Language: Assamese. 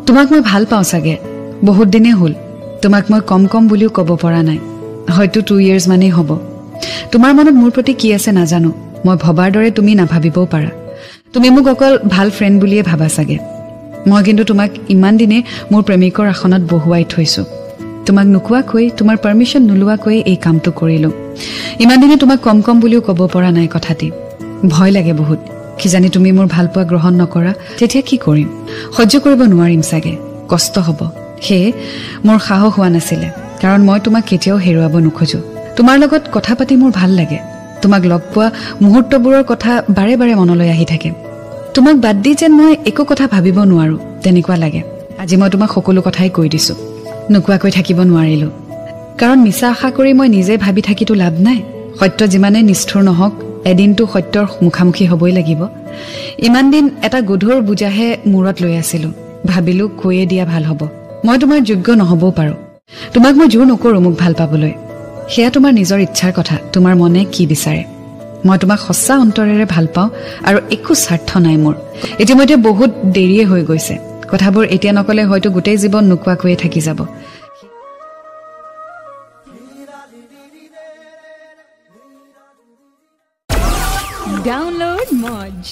তোমাক মই ভাল পাওঁ চাগে বহুত দিনে হ'ল তোমাক মই কম কম বুলিও ক'ব পৰা নাই হয়তো 2 years মানেই হ'ব তোমাৰ মনত মোৰ প্ৰতি কি আছে নাজানো মই ভবাৰ দৰে তুমি নাভাবিবও পাৰা তুমি মোক অকল ভাল ফ্ৰেণ্ড বুলিয়ে ভাবা চাগে মই কিন্তু তোমাক ইমান দিনে মোৰ প্ৰেমিকৰ আসনত বহুৱাই থৈছো তোমাক নোকোৱাকৈ তোমাৰ পাৰমিশন নোলোৱাকৈ এই কামটো কৰিলো ইমান দিনে তোমাক কম কম বুলিও ক'ব পৰা নাই কথাটি ভয় লাগে বহুত কি জানি তুমি মোৰ ভাল পোৱা গ্ৰহণ নকৰা তেতিয়া কি কৰিম সহ্য কৰিব নোৱাৰিম চাগে কষ্ট হ'ব হে মোৰ সাহস হোৱা নাছিলে কাৰণ মই তোমাক কেতিয়াও হেৰুৱাব নোখোজো তোমাৰ লগত কথা পাতি মোৰ ভাল লাগে তোমাক লগ পোৱা মুহূৰ্তবোৰৰ কথা বাৰে বাৰে মনলৈ আহি থাকে তোমাক বাদ দি যেন মই একো কথা ভাবিব নোৱাৰো তেনেকুৱা লাগে আজি মই তোমাক সকলো কথাই কৈ দিছো নোকোৱাকৈ থাকিব নোৱাৰিলো কাৰণ মিছা আশা কৰি মই নিজে ভাবি থাকিতো লাভ নাই সত্য যিমানে নিষ্ঠুৰ নহওক এদিনটো সত্যৰ মুখামুখি হ'বই লাগিব ইমান দিন এটা গধুৰ বুজাহে মূৰত লৈ আছিলো ভাবিলো কৈয়ে দিয়া ভাল হ'ব মই তোমাৰ যোগ্য নহবও পাৰো তোমাক মই জোৰ নকৰো মোক ভাল পাবলৈ সেয়া তোমাৰ নিজৰ ইচ্ছাৰ কথা তোমাৰ মনে কি বিচাৰে মই তোমাক সঁচা অন্তৰেৰে ভাল পাওঁ আৰু একো স্বাৰ্থ নাই মোৰ ইতিমধ্যে বহুত দেৰিয়ে হৈ গৈছে কথাবোৰ এতিয়া নকলে হয়তো গোটেই জীৱন নোকোৱাকৈয়ে থাকি যাব Download Moj.